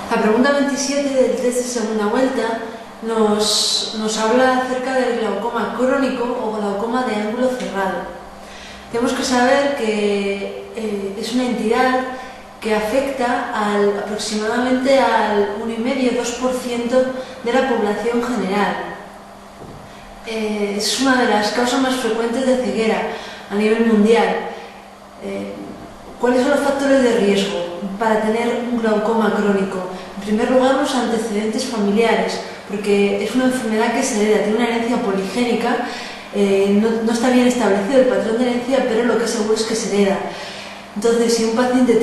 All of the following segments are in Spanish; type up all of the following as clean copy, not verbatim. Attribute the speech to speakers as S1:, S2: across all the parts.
S1: La pregunta 27 del test de segunda vuelta nos habla acerca del glaucoma crónico o glaucoma de ángulo cerrado. Tenemos que saber que es una entidad que afecta aproximadamente al 1,5-2% de la población general. Es una de las causas más frecuentes de ceguera a nivel mundial. ¿Cuáles son los factores de riesgo para tener un glaucoma crónico? En primer lugar, los antecedentes familiares, porque es una enfermedad que se hereda, tiene una herencia poligénica, no está bien establecido el patrón de herencia, pero lo que es seguro es que se hereda. Entonces, si un paciente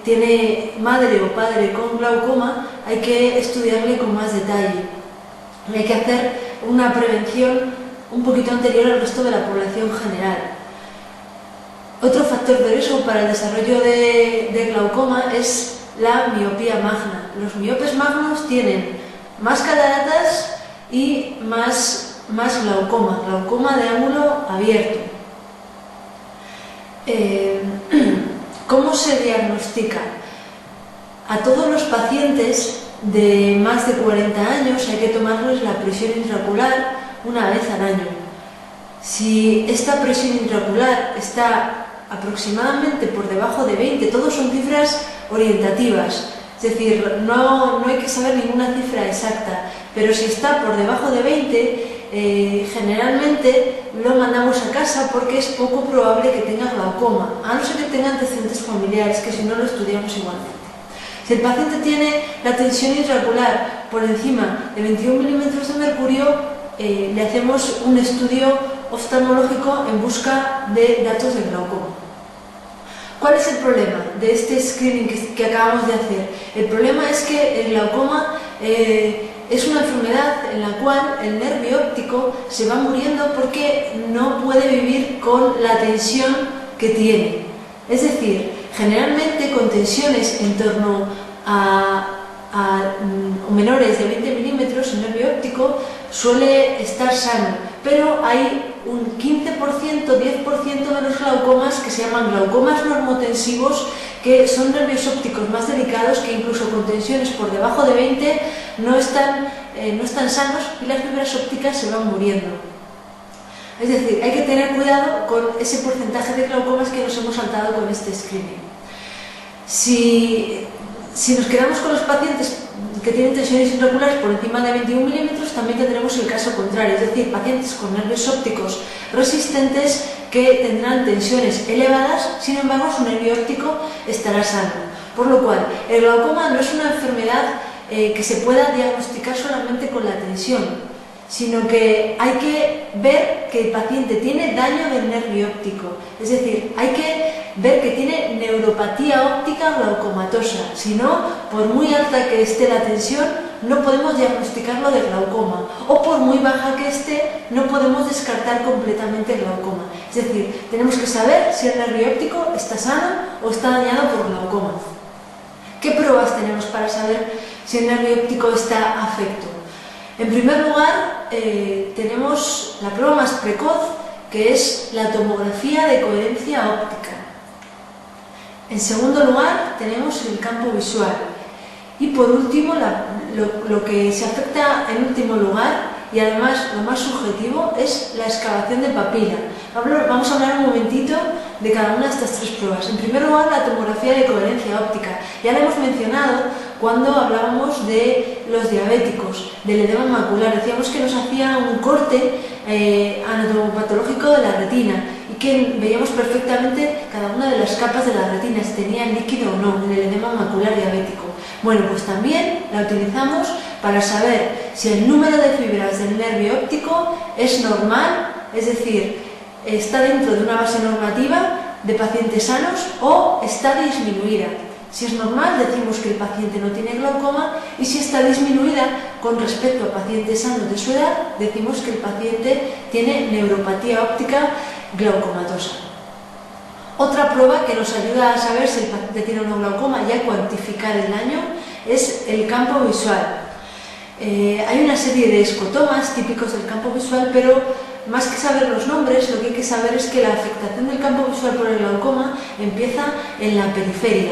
S1: tiene madre o padre con glaucoma, hay que estudiarle con más detalle. Hay que hacer una prevención un poquito anterior al resto de la población general. Otro factor de riesgo para el desarrollo de glaucoma es la miopía magna. Los miopes magnos tienen más cataratas y más glaucoma de ángulo abierto. ¿Cómo se diagnostica? A todos los pacientes de más de 40 años hay que tomarles la presión intraocular una vez al año. Si esta presión intraocular está aproximadamente por debajo de 20, todos son cifras orientativas, es decir, no hay que saber ninguna cifra exacta, pero si está por debajo de 20, generalmente lo mandamos a casa porque es poco probable que tenga glaucoma, a no ser que tenga antecedentes familiares, que si no lo estudiamos igualmente. Si el paciente tiene la tensión intraocular por encima de 21 milímetros de mercurio, le hacemos un estudio oftalmológico en busca de datos de glaucoma. ¿Cuál es el problema de este screening que acabamos de hacer? El problema es que el glaucoma es una enfermedad en la cual el nervio óptico se va muriendo porque no puede vivir con la tensión que tiene. Es decir, generalmente con tensiones en torno a menores de 20 milímetros, el nervio óptico suele estar sano, pero hay un 15%, 10% de los glaucomas que se llaman glaucomas normotensivos, que son nervios ópticos más delicados que incluso con tensiones por debajo de 20 no están sanos y las fibras ópticas se van muriendo. Es decir, hay que tener cuidado con ese porcentaje de glaucomas que nos hemos saltado con este screening. Si nos quedamos con los pacientes que tienen tensiones intraoculares por encima de 21 milímetros, también tendremos el caso contrario, es decir, pacientes con nervios ópticos resistentes que tendrán tensiones elevadas, sin embargo su nervio óptico estará sano. Por lo cual, el glaucoma no es una enfermedad que se pueda diagnosticar solamente con la tensión, sino que hay que ver que el paciente tiene daño del nervio óptico, es decir, hay que ver que tiene neuropatía óptica glaucomatosa, si no, por muy alta que esté la tensión, no podemos diagnosticarlo de glaucoma, o por muy baja que esté, no podemos descartar completamente el glaucoma. Es decir, tenemos que saber si el nervio óptico está sano o está dañado por glaucoma. ¿Qué pruebas tenemos para saber si el nervio óptico está afecto? En primer lugar, tenemos la prueba más precoz, que es la tomografía de coherencia óptica. En segundo lugar, tenemos el campo visual. Y por último, lo que se afecta en último lugar, y además lo más subjetivo, es la excavación de papila. Vamos a hablar un momentito de cada una de estas tres pruebas. En primer lugar, la tomografía de coherencia óptica. Ya la hemos mencionado cuando hablábamos de los diabéticos, del edema macular. Decíamos que nos hacía un corte anatomopatológico de la retina y que veíamos perfectamente cada una de las capas de la retina, si tenía líquido o no, en el edema macular diabético. Bueno, pues también la utilizamos para saber si el número de fibras del nervio óptico es normal, es decir, está dentro de una base normativa de pacientes sanos o está disminuida. Si es normal, decimos que el paciente no tiene glaucoma, y si está disminuida con respecto a pacientes sanos de su edad, decimos que el paciente tiene neuropatía óptica glaucomatosa. Otra prueba que nos ayuda a saber si el paciente tiene o no glaucoma y a cuantificar el daño es el campo visual. Hay una serie de escotomas típicos del campo visual, pero más que saber los nombres, lo que hay que saber es que la afectación del campo visual por el glaucoma empieza en la periferia.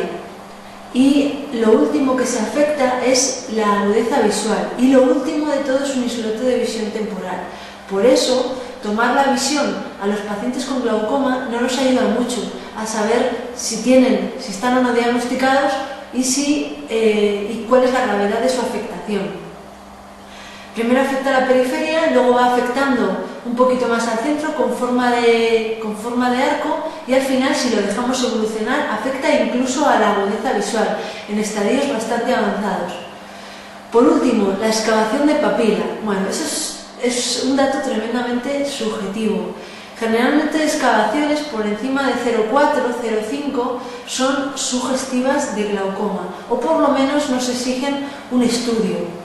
S1: Y lo último que se afecta es la agudeza visual, y lo último de todo es un islote de visión temporal. Por eso, tomar la visión a los pacientes con glaucoma no nos ayuda mucho a saber si están o no diagnosticados y cuál es la gravedad de su afectación. Primero afecta a la periferia, luego va afectando un poquito más al centro con forma de arco, y al final, si lo dejamos evolucionar, afecta incluso a la agudeza visual en estadios bastante avanzados. Por último, la excavación de papila. Bueno, eso es un dato tremendamente subjetivo. Generalmente excavaciones por encima de 0,4, 0,5 son sugestivas de glaucoma, o por lo menos nos exigen un estudio.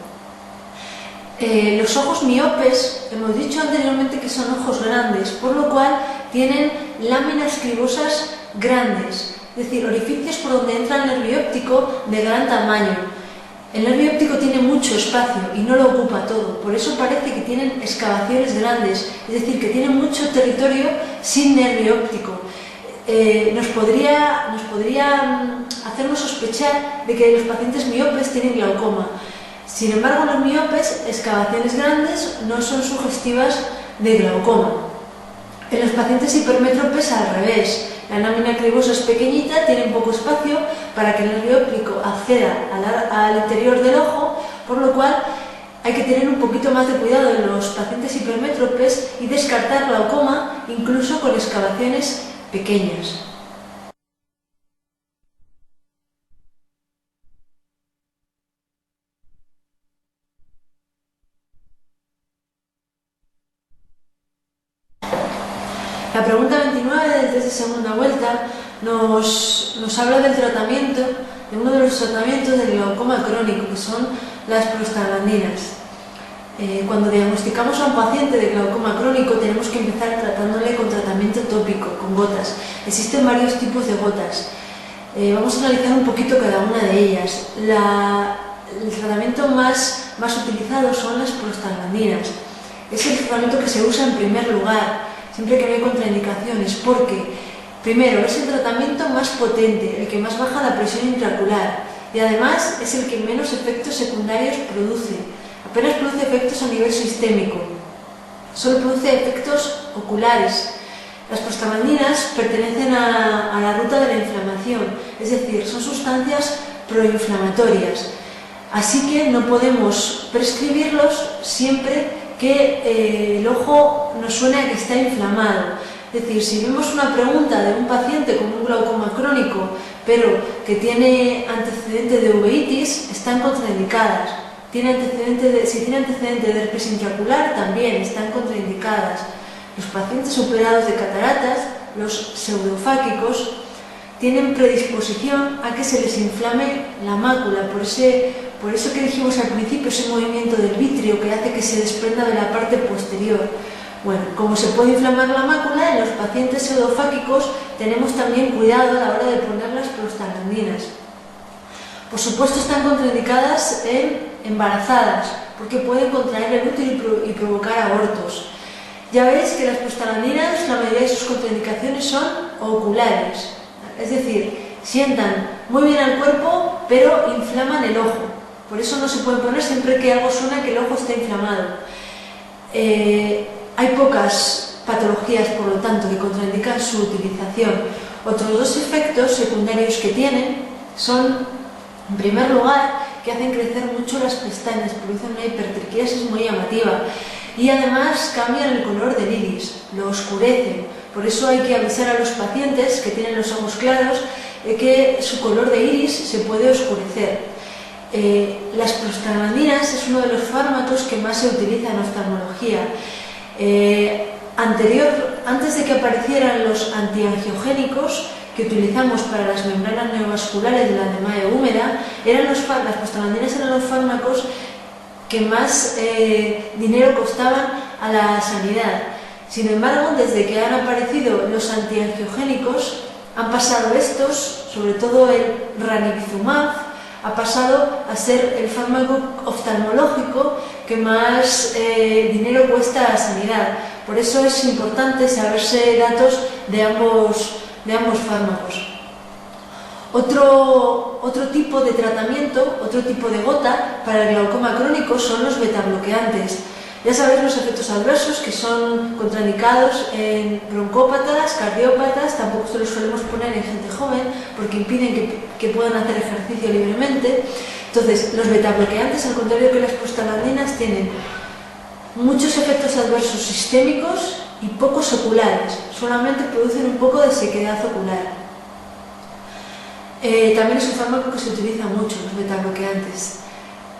S1: Los ojos miopes, hemos dicho anteriormente que son ojos grandes, por lo cual tienen láminas cribosas grandes, es decir, orificios por donde entra el nervio óptico de gran tamaño. El nervio óptico tiene mucho espacio y no lo ocupa todo, por eso parece que tienen excavaciones grandes, es decir, que tienen mucho territorio sin nervio óptico. Nos podría hacernos sospechar de que los pacientes miopes tienen glaucoma. Sin embargo, los miopes, excavaciones grandes no son sugestivas de glaucoma. En los pacientes hipermétropes, al revés. La lámina cribosa es pequeñita, tiene poco espacio para que el nervio óptico acceda al interior del ojo, por lo cual hay que tener un poquito más de cuidado en los pacientes hipermétropes y descartar glaucoma incluso con excavaciones pequeñas. La pregunta 29 desde segunda vuelta nos habla del tratamiento, de uno de los tratamientos del glaucoma crónico, que son las prostaglandinas. Cuando diagnosticamos a un paciente de glaucoma crónico tenemos que empezar tratándole con tratamiento tópico, con gotas. Existen varios tipos de gotas. Vamos a analizar un poquito cada una de ellas. El tratamiento más utilizado son las prostaglandinas. Es el tratamiento que se usa en primer lugar, siempre que no hay contraindicaciones, porque, primero, es el tratamiento más potente, el que más baja la presión intraocular, y además es el que menos efectos secundarios produce. Apenas produce efectos a nivel sistémico, solo produce efectos oculares. Las prostaglandinas pertenecen a la ruta de la inflamación, es decir, son sustancias proinflamatorias, así que no podemos prescribirlos siempre que el ojo nos suene a que está inflamado. Es decir, si vemos una pregunta de un paciente con un glaucoma crónico, pero que tiene antecedente de uveitis, están contraindicadas. Si tiene antecedente de herpes intraocular, también están contraindicadas. Los pacientes operados de cataratas, los pseudofáquicos, tienen predisposición a que se les inflame la mácula, por eso que dijimos al principio, ese movimiento del vitrio que hace que se desprenda de la parte posterior. Bueno, como se puede inflamar la mácula, en los pacientes pseudofáquicos tenemos también cuidado a la hora de poner las prostaglandinas. Por supuesto, están contraindicadas en embarazadas, porque pueden contraer el útero y provocar abortos. Ya veis que las prostaglandinas, la mayoría de sus contraindicaciones son oculares, es decir, sientan muy bien al cuerpo, pero inflaman el ojo. Por eso no se pueden poner siempre que algo suena que el ojo está inflamado. Hay pocas patologías, por lo tanto, que contraindican su utilización. Otros dos efectos secundarios que tienen son, en primer lugar, que hacen crecer mucho las pestañas, producen una hipertriquiasis muy llamativa y además cambian el color del iris, lo oscurecen. Por eso hay que avisar a los pacientes que tienen los ojos claros de que su color de iris se puede oscurecer. Las prostaglandinas es uno de los fármacos que más se utiliza en oftalmología. Antes de que aparecieran los antiangiogénicos que utilizamos para las membranas neovasculares de la endemia húmeda, las prostaglandinas eran los fármacos que más dinero costaban a la sanidad. Sin embargo, desde que han aparecido los antiangiogénicos, han pasado estos, sobre todo el ranibizumab, ha pasado a ser el fármaco oftalmológico que más dinero cuesta a la sanidad. Por eso es importante saberse datos de ambos fármacos. Otro tipo de tratamiento, otro tipo de gota para el glaucoma crónico son los betabloqueantes. Ya sabéis los efectos adversos que son contraindicados en broncópatas, cardiópatas, tampoco se los solemos poner en gente joven porque impiden que puedan hacer ejercicio libremente. Entonces, los betabloqueantes, al contrario que las prostaglandinas, tienen muchos efectos adversos sistémicos y pocos oculares, solamente producen un poco de sequedad ocular. También es un fármaco que se utiliza mucho, los betabloqueantes.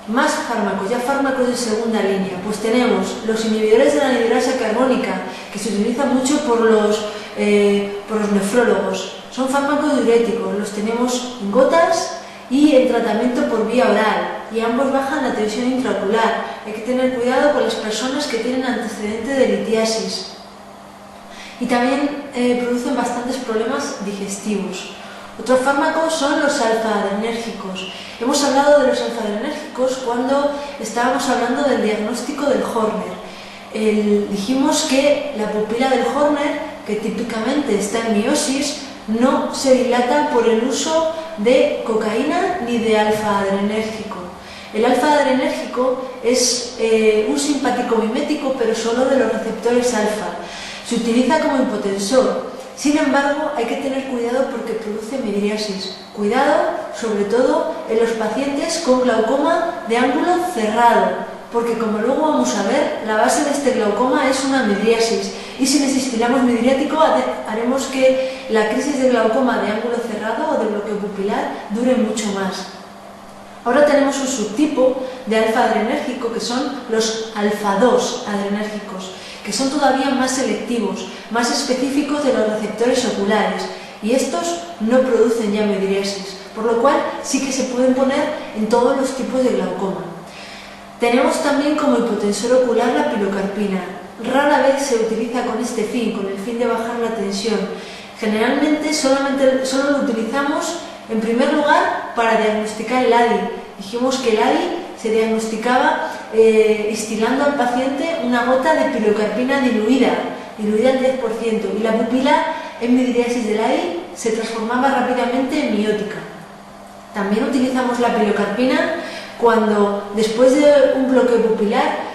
S1: Más fármacos, ya fármacos de segunda línea, pues tenemos los inhibidores de la anhidrasa carbónica, que se utilizan mucho por los nefrólogos. Son fármacos diuréticos, los tenemos en gotas y en tratamiento por vía oral, y ambos bajan la tensión intraocular. Hay que tener cuidado con las personas que tienen antecedente de litiasis. Y también producen bastantes problemas digestivos. Otros fármacos son los alfa-adrenérgicos. Hemos hablado de los alfa-adrenérgicos cuando estábamos hablando del diagnóstico del Horner. Dijimos que la pupila del Horner, que típicamente está en miosis, no se dilata por el uso de cocaína ni de alfa-adrenérgico. El alfa-adrenérgico es un simpático mimético, pero solo de los receptores alfa. Se utiliza como hipotensor. Sin embargo, hay que tener cuidado porque produce midriasis. Cuidado, sobre todo, en los pacientes con glaucoma de ángulo cerrado, porque como luego vamos a ver, la base de este glaucoma es una midriasis, y si necesitamos midriático haremos que la crisis de glaucoma de ángulo cerrado o de bloqueo pupilar dure mucho más. Ahora tenemos un subtipo de alfa-adrenérgico que son los alfa-2 adrenérgicos, que son todavía más selectivos, más específicos de los receptores oculares, y estos no producen ya midriasis, por lo cual sí que se pueden poner en todos los tipos de glaucoma. Tenemos también como hipotensor ocular la pilocarpina. Rara vez se utiliza con este fin, con el fin de bajar la tensión. Generalmente solo lo utilizamos en primer lugar para diagnosticar el ADI. Dijimos que el ADI se diagnosticaba instilando al paciente una gota de pilocarpina diluida al 10%, y la pupila en midriasis del ADI se transformaba rápidamente en miótica. También utilizamos la pilocarpina cuando, después de un bloqueo pupilar,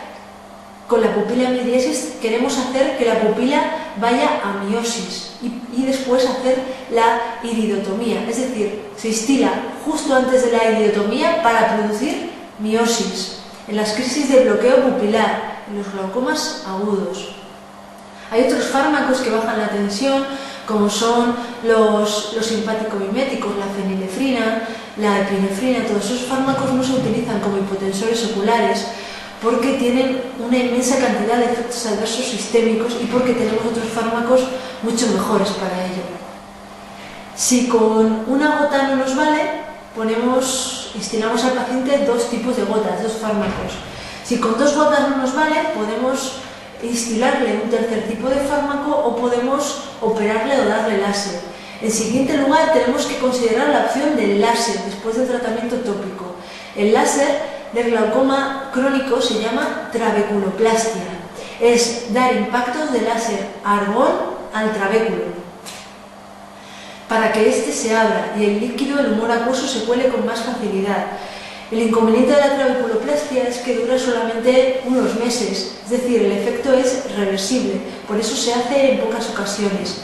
S1: con la pupila en midriasis queremos hacer que la pupila vaya a miosis y después hacer la iridotomía, es decir, se instila justo antes de la iridotomía para producir miosis en las crisis de bloqueo pupilar, en los glaucomas agudos. Hay otros fármacos que bajan la tensión, como son los simpático-miméticos, la fenilefrina, la epinefrina. Todos esos fármacos no se utilizan como hipotensores oculares porque tienen una inmensa cantidad de efectos adversos sistémicos y porque tenemos otros fármacos mucho mejores para ello. Si con una gota no nos vale, instilamos al paciente dos tipos de gotas, dos fármacos. Si con dos gotas no nos vale, podemos instilarle un tercer tipo de fármaco o podemos operarle o darle láser. En siguiente lugar, tenemos que considerar la opción del láser después del tratamiento tópico. El láser del glaucoma crónico se llama trabeculoplastia. Es dar impactos de láser argón al trabéculo para que éste se abra y el líquido, el humor acuoso, se cuele con más facilidad. El inconveniente de la trabeculoplastia es que dura solamente unos meses, es decir, el efecto es reversible, por eso se hace en pocas ocasiones.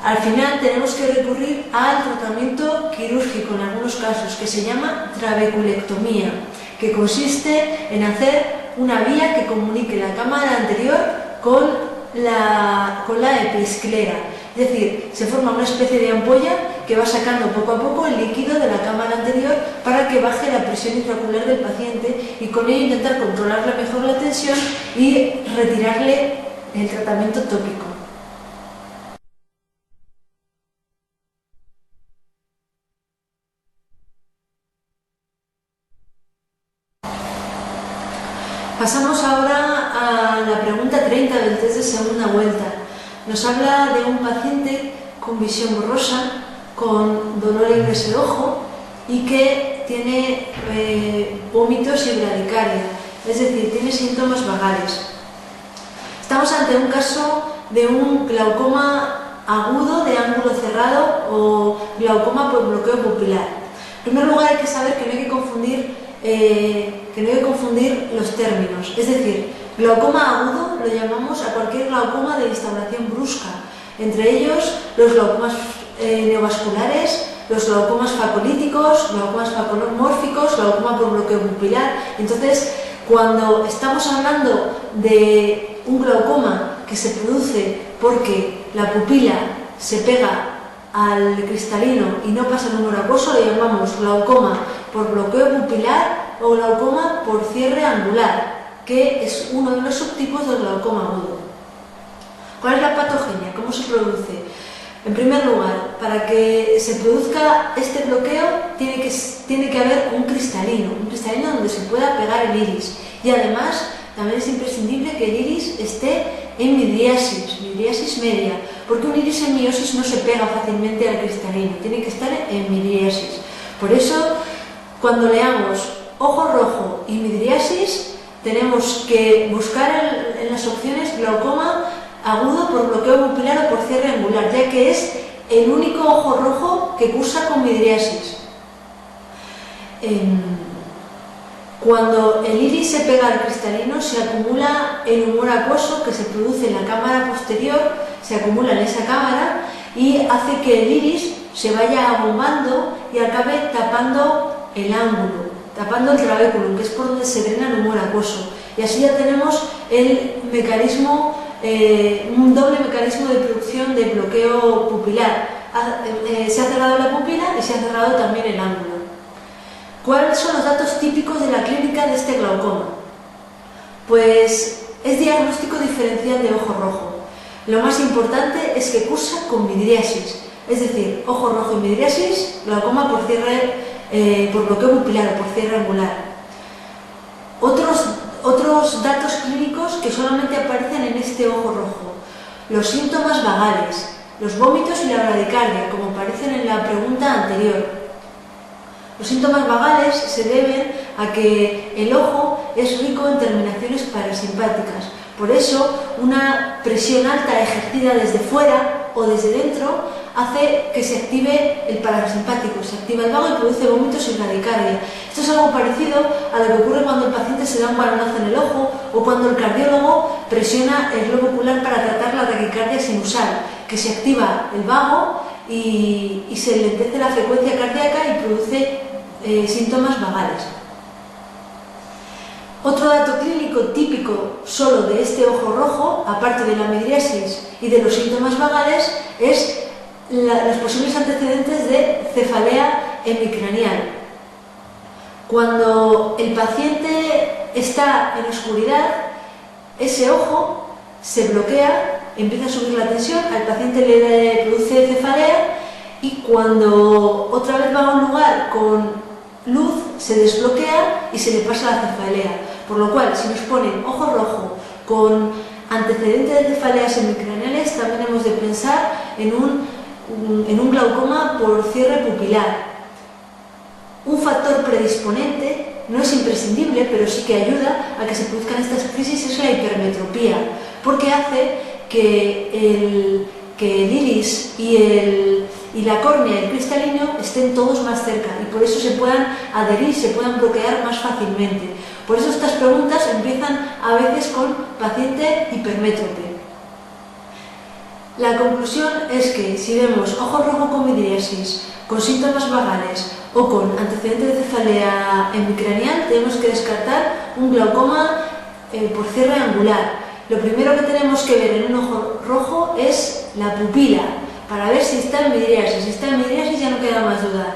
S1: Al final tenemos que recurrir al tratamiento quirúrgico en algunos casos, que se llama trabeculectomía, que consiste en hacer una vía que comunique la cámara anterior con la episclera. Es decir, se forma una especie de ampolla que va sacando poco a poco el líquido de la cámara anterior para que baje la presión intraocular del paciente y con ello intentar controlarle mejor la tensión y retirarle el tratamiento tópico. Pasamos ahora a la pregunta 30 del test de segunda vuelta. Nos habla de un paciente con visión borrosa, con dolor en ese ojo y que tiene vómitos y bradicardia, es decir, tiene síntomas vagales. Estamos ante un caso de un glaucoma agudo de ángulo cerrado o glaucoma por bloqueo pupilar. En primer lugar, hay que saber que no hay que confundir los términos. Es decir, glaucoma agudo lo llamamos a cualquier glaucoma de instauración brusca, entre ellos los glaucomas neovasculares, los glaucomas facolíticos, glaucomas facomórficos, glaucoma por bloqueo pupilar. Entonces, cuando estamos hablando de un glaucoma que se produce porque la pupila se pega al cristalino y no pasa el número acuoso, lo llamamos glaucoma por bloqueo pupilar o glaucoma por cierre angular, que es uno de los subtipos del glaucoma agudo. ¿Cuál es la patogenia? ¿Cómo se produce? En primer lugar, para que se produzca este bloqueo tiene que haber un cristalino donde se pueda pegar el iris. Y además, también es imprescindible que el iris esté en midriasis media, porque un iris en miosis no se pega fácilmente al cristalino, tiene que estar en midriasis. Por eso, cuando leamos ojo rojo y midriasis, tenemos que buscar en las opciones glaucoma agudo por bloqueo pupilar o por cierre angular, ya que es el único ojo rojo que cursa con midriasis. Cuando el iris se pega al cristalino, se acumula el humor acuoso que se produce en la cámara posterior, se acumula en esa cámara y hace que el iris se vaya abombando y acabe tapando el ángulo, tapando el trabéculum, que es por donde se drena el humor acuoso. Y así ya tenemos el mecanismo, un doble mecanismo de producción de bloqueo pupilar. Se ha cerrado la pupila y se ha cerrado también el ángulo. ¿Cuáles son los datos típicos de la clínica de este glaucoma? Pues es diagnóstico diferencial de ojo rojo. Lo más importante es que cursa con midriasis, es decir, ojo rojo y midriasis, glaucoma por cierre, por bloqueo pupilar o por cierre angular. Otros datos clínicos que solamente aparecen en este ojo rojo: los síntomas vagales, los vómitos y la bradicardia, como aparecen en la pregunta anterior. Los síntomas vagales se deben a que el ojo es rico en terminaciones parasimpáticas. Por eso, una presión alta ejercida desde fuera o desde dentro hace que se active el parasimpático, se activa el vago y produce vómitos y bradicardia. Esto es algo parecido a lo que ocurre cuando el paciente se da un balonazo en el ojo o cuando el cardiólogo presiona el globo ocular para tratar la taquicardia sinusal, que se activa el vago y se lentece la frecuencia cardíaca y produce síntomas vagales. Otro dato clínico típico solo de este ojo rojo, aparte de la midriasis y de los síntomas vagales, es los posibles antecedentes de cefalea hemicranial. Cuando el paciente está en oscuridad, ese ojo se bloquea, empieza a subir la tensión, al paciente le produce cefalea y cuando otra vez va a un lugar con luz se desbloquea y se le pasa la cefalea. Por lo cual, si nos ponen ojo rojo con antecedentes de cefaleas hemicraniales, también hemos de pensar en un glaucoma por cierre pupilar. Un factor predisponente, no es imprescindible, pero sí que ayuda a que se produzcan estas crisis, es la hipermetropía, porque hace que el iris y la córnea y el cristalino estén todos más cerca y por eso se puedan adherir, se puedan bloquear más fácilmente. Por eso estas preguntas empiezan a veces con paciente hipermétrope. La conclusión es que si vemos ojo rojo con midriasis, con síntomas vagales o con antecedentes de cefalea hemicranial, tenemos que descartar un glaucoma por cierre angular. Lo primero que tenemos que ver en un ojo rojo es la pupila, para ver si está en midriasis. Si está en midriasis ya no queda más duda.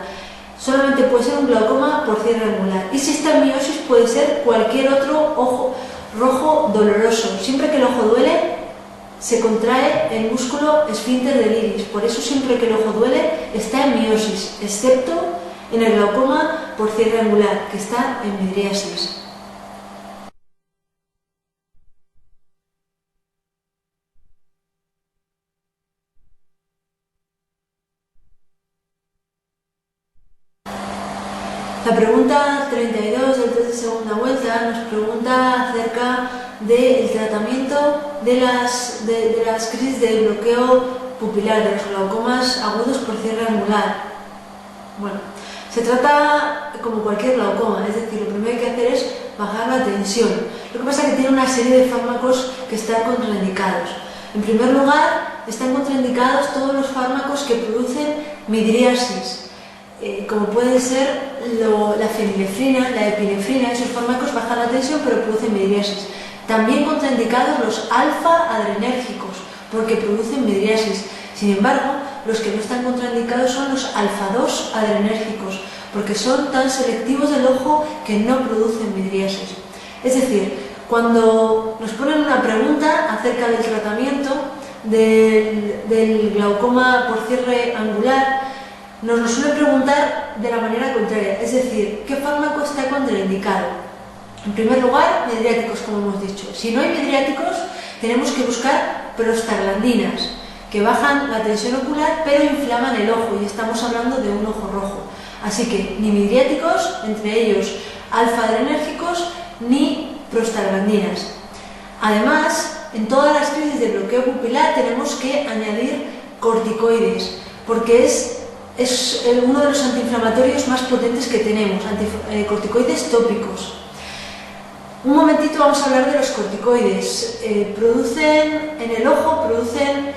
S1: Solamente puede ser un glaucoma por cierre angular. Y si está en miosis puede ser cualquier otro ojo rojo doloroso. Siempre que el ojo duele, se contrae el músculo esfínter del iris. Por eso siempre que el ojo duele está en miosis, excepto en el glaucoma por cierre angular, que está en midriasis. La pregunta 32 del test de segunda vuelta nos pregunta acerca del tratamiento de las crisis de bloqueo pupilar, de los glaucomas agudos por cierre angular. Bueno, se trata como cualquier glaucoma, es decir, lo primero que hay que hacer es bajar la tensión. Lo que pasa es que tiene una serie de fármacos que están contraindicados. En primer lugar, están contraindicados todos los fármacos que producen midriasis, como pueden ser la fenilefrina, la epinefrina. Esos fármacos bajan la tensión pero producen midriasis. También contraindicados los alfa-adrenérgicos, porque producen midriasis. Sin embargo, los que no están contraindicados son los alfa-2 adrenérgicos, porque son tan selectivos del ojo que no producen midriasis. Es decir, cuando nos ponen una pregunta acerca del tratamiento del glaucoma por cierre angular, nos lo suelen preguntar de la manera contraria, es decir, ¿qué fármaco está contraindicado? En primer lugar, midriáticos, como hemos dicho. Si no hay midriáticos, tenemos que buscar prostaglandinas, que bajan la tensión ocular pero inflaman el ojo, y estamos hablando de un ojo rojo. Así que ni midriáticos, entre ellos alfa-adrenérgicos, ni prostaglandinas. Además, en todas las crisis de bloqueo pupilar tenemos que añadir corticoides, porque es uno de los antiinflamatorios más potentes que tenemos, corticoides tópicos. Un momentito vamos a hablar de los corticoides. En el ojo producen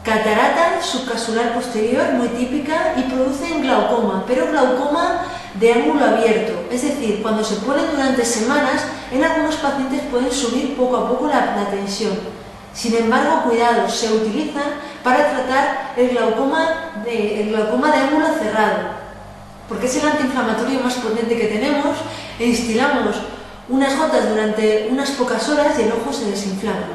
S1: catarata subcapsular posterior, muy típica, y producen glaucoma, pero glaucoma de ángulo abierto. Es decir, cuando se ponen durante semanas, en algunos pacientes pueden subir poco a poco la tensión. Sin embargo, cuidado, se utilizan para tratar el glaucoma de ángulo cerrado, porque es el antiinflamatorio más potente que tenemos, e instilamos unas gotas durante unas pocas horas y el ojo se desinflama.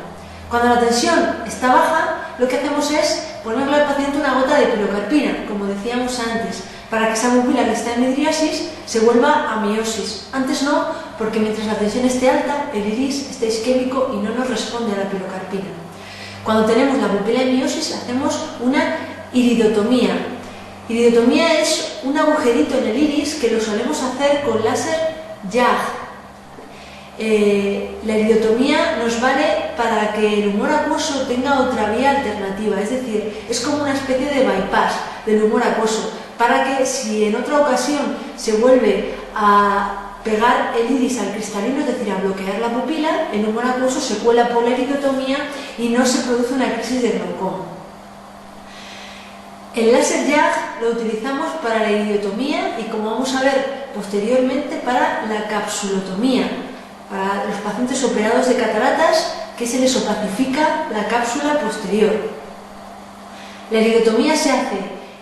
S1: Cuando la tensión está baja, lo que hacemos es ponerle al paciente una gota de pilocarpina, como decíamos antes, para que esa pupila que está en midriasis se vuelva a miosis. Antes no, porque mientras la tensión esté alta, el iris está isquémico y no nos responde a la pilocarpina. Cuando tenemos la pupila en miosis, hacemos una iridotomía. Iridotomía es un agujerito en el iris que lo solemos hacer con láser YAG. La iridotomía nos vale para que el humor acuoso tenga otra vía alternativa, es decir, es como una especie de bypass del humor acuoso, para que si en otra ocasión se vuelve a pegar el iris al cristalino, es decir, a bloquear la pupila, el humor acuoso se cuela por la iridotomía y no se produce una crisis de glaucoma. El láser YAG lo utilizamos para la iridotomía y, como vamos a ver posteriormente, para la capsulotomía, para los pacientes operados de cataratas, que se les opacifica la cápsula posterior. La iridotomía se hace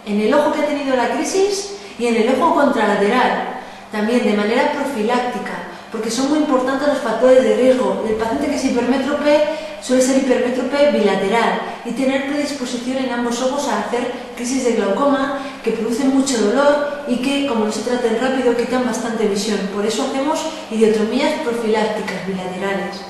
S1: en el ojo que ha tenido la crisis y en el ojo contralateral, también de manera profiláctica, porque son muy importantes los factores de riesgo. El paciente que es hipermétrope suele ser hipermétrope bilateral y tener predisposición en ambos ojos a hacer crisis de glaucoma, que producen mucho dolor y que, como no se traten rápido, quitan bastante visión. Por eso hacemos iridotomías profilácticas bilaterales.